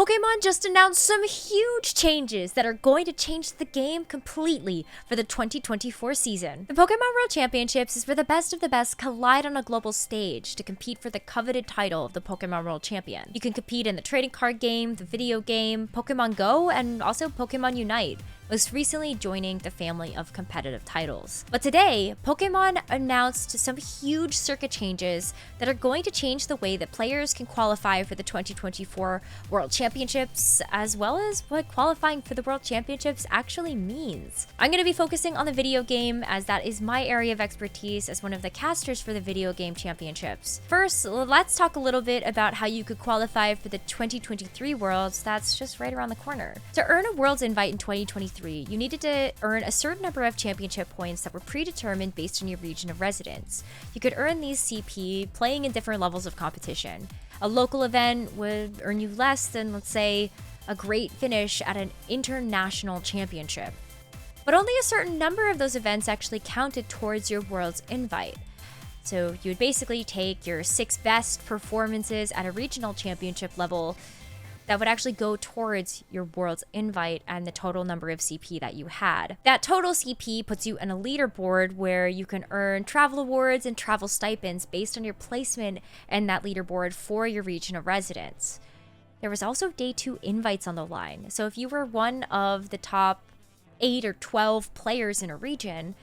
Pokémon just announced some huge changes that are going to change the game completely for the 2024 season. The Pokémon World Championships is where the best of the best collide on a global stage to compete for the coveted title of the Pokémon World Champion. You can compete in the trading card game, the video game, Pokémon Go, and also Pokémon Unite, most recently joining the family of competitive titles. But today, Pokémon announced some huge circuit changes that are going to change the way that players can qualify for the 2024 World Championships, as well as what qualifying for the World Championships actually means. I'm going to be focusing on the video game, as that is my area of expertise as one of the casters for the video game championships. First, let's talk a little bit about how you could qualify for the 2023 Worlds that's just right around the corner. To earn a Worlds invite in 2023, you needed to earn a certain number of championship points that were predetermined based on your region of residence. You could earn these CP playing in different levels of competition. A local event would earn you less than, let's say, a great finish at an international championship. But only a certain number of those events actually counted towards your World's invite. So you would basically take your 6 best performances at a regional championship level that would actually go towards your World's invite and the total number of CP that you had. That total CP puts you in a leaderboard where you can earn travel awards and travel stipends based on your placement in that leaderboard for your region of residence. There was also day 2 invites on the line. So if you were one of the top 8 or 12 players in a region,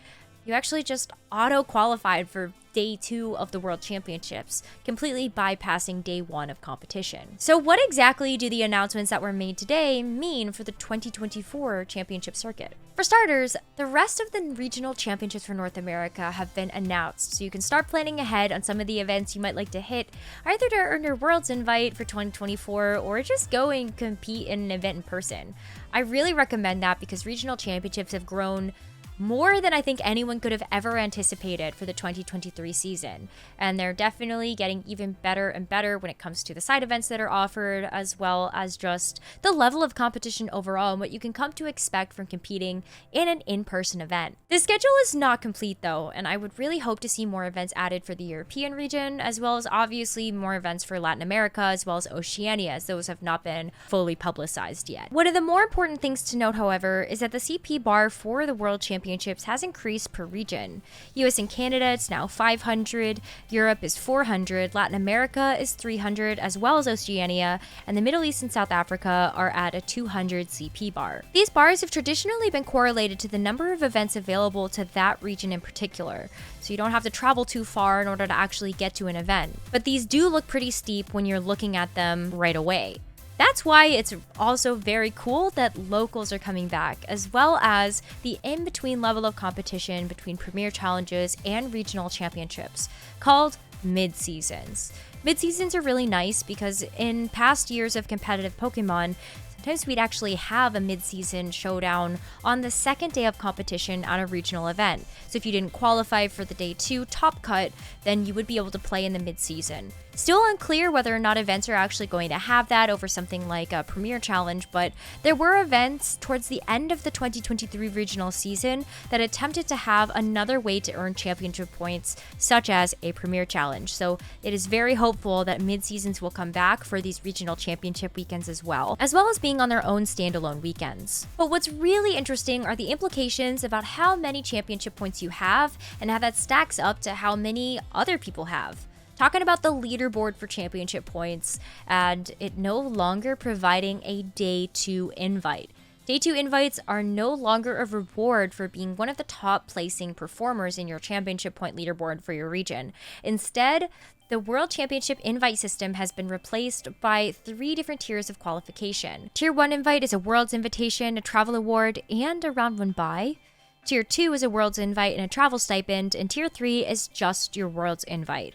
you actually just auto-qualified for day 2 of the World Championships, completely bypassing day 1 of competition. So what exactly do the announcements that were made today mean for the 2024 championship circuit? For starters, the rest of the regional championships for North America have been announced, so you can start planning ahead on some of the events you might like to hit, either to earn your World's invite for 2024 or just go and compete in an event in person. I really recommend that because regional championships have grown more than I think anyone could have ever anticipated for the 2023 season. And they're definitely getting even better and better when it comes to the side events that are offered, as well as just the level of competition overall and what you can come to expect from competing in an in-person event. The schedule is not complete though, and I would really hope to see more events added for the European region, as well as obviously more events for Latin America, as well as Oceania, as those have not been fully publicized yet. One of the more important things to note, however, is that the CP bar for the World Championships has increased per region. US and Canada, it's now 500, Europe is 400, Latin America is 300, as well as Oceania, and the Middle East and South Africa are at a 200 CP bar. These bars have traditionally been correlated to the number of events available to that region in particular, so you don't have to travel too far in order to actually get to an event. But these do look pretty steep when you're looking at them right away. That's why it's also very cool that locals are coming back, as well as the in-between level of competition between Premier Challenges and Regional Championships, called mid-seasons. Mid-seasons are really nice because in past years of competitive Pokemon, sometimes we'd actually have a mid-season showdown on the second day of competition at a regional event. So if you didn't qualify for the day 2 top cut, then you would be able to play in the mid-season. Still unclear whether or not events are actually going to have that over something like a Premier Challenge, but there were events towards the end of the 2023 regional season that attempted to have another way to earn championship points, such as a Premier Challenge. So it is very hopeful that mid-seasons will come back for these regional championship weekends as well as being on their own standalone weekends. But what's really interesting are the implications about how many championship points you have and how that stacks up to how many other people have. Talking about the leaderboard for championship points and it no longer providing a day 2 invite. Day 2 invites are no longer a reward for being one of the top placing performers in your championship point leaderboard for your region. Instead, the World Championship invite system has been replaced by 3 different tiers of qualification. Tier 1 invite is a World's invitation, a travel award, and a round 1 bye. Tier 2 is a World's invite and a travel stipend, and Tier 3 is just your World's invite.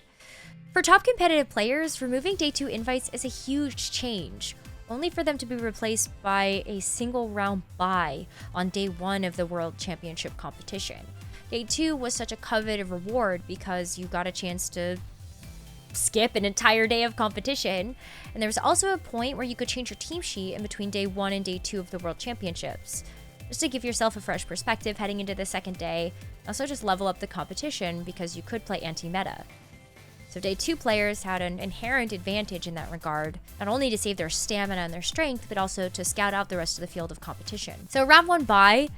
For top competitive players, removing day 2 invites is a huge change, only for them to be replaced by a single round bye on day 1 of the World Championship competition. Day 2 was such a coveted reward because you got a chance to skip an entire day of competition, and there was also a point where you could change your team sheet in between day 1 and day 2 of the World Championships, just to give yourself a fresh perspective heading into the second day, also just level up the competition because you could play anti-meta. So day 2 players had an inherent advantage in that regard, not only to save their stamina and their strength, but also to scout out the rest of the field of competition. So round 1 bye,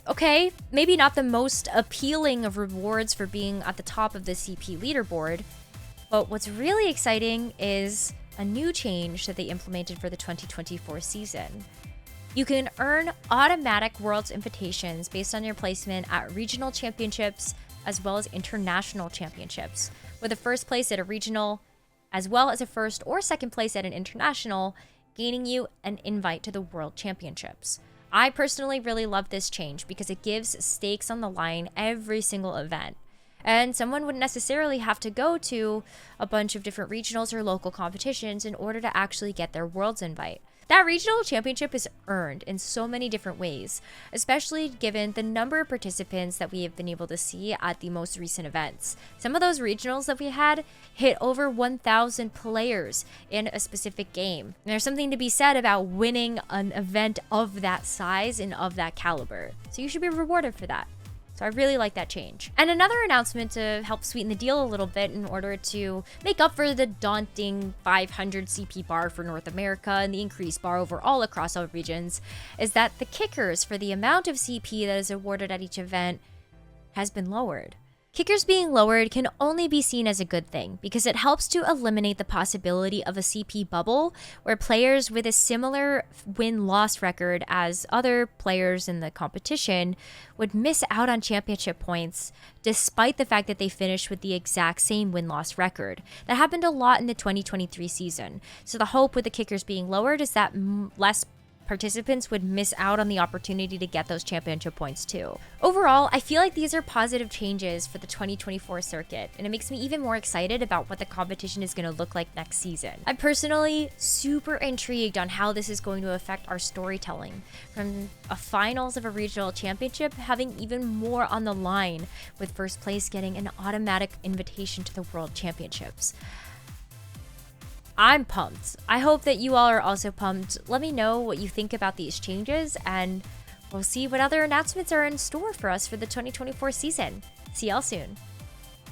okay, maybe not the most appealing of rewards for being at the top of the CP leaderboard, but what's really exciting is a new change that they implemented for the 2024 season. You can earn automatic Worlds invitations based on your placement at regional championships as well as international championships, with a first place at a regional as well as a first or second place at an international gaining you an invite to the World Championships. I personally really love this change because it gives stakes on the line every single event. And someone wouldn't necessarily have to go to a bunch of different regionals or local competitions in order to actually get their Worlds invite. That regional championship is earned in so many different ways, especially given the number of participants that we have been able to see at the most recent events. Some of those regionals that we had hit over 1,000 players in a specific game. And there's something to be said about winning an event of that size and of that caliber. So you should be rewarded for that. So I really like that change. And another announcement to help sweeten the deal a little bit in order to make up for the daunting 500 CP bar for North America and the increased bar overall across all regions is that the kickers for the amount of CP that is awarded at each event has been lowered. Kickers being lowered can only be seen as a good thing because it helps to eliminate the possibility of a CP bubble where players with a similar win-loss record as other players in the competition would miss out on championship points despite the fact that they finished with the exact same win-loss record. That happened a lot in the 2023 season. So the hope with the kickers being lowered is that less participants would miss out on the opportunity to get those championship points too. Overall, I feel like these are positive changes for the 2024 circuit, and it makes me even more excited about what the competition is going to look like next season. I'm personally super intrigued on how this is going to affect our storytelling, from a finals of a regional championship having even more on the line, with first place getting an automatic invitation to the World Championships. I'm pumped. I hope that you all are also pumped. Let me know what you think about these changes, and we'll see what other announcements are in store for us for the 2024 season. See y'all soon.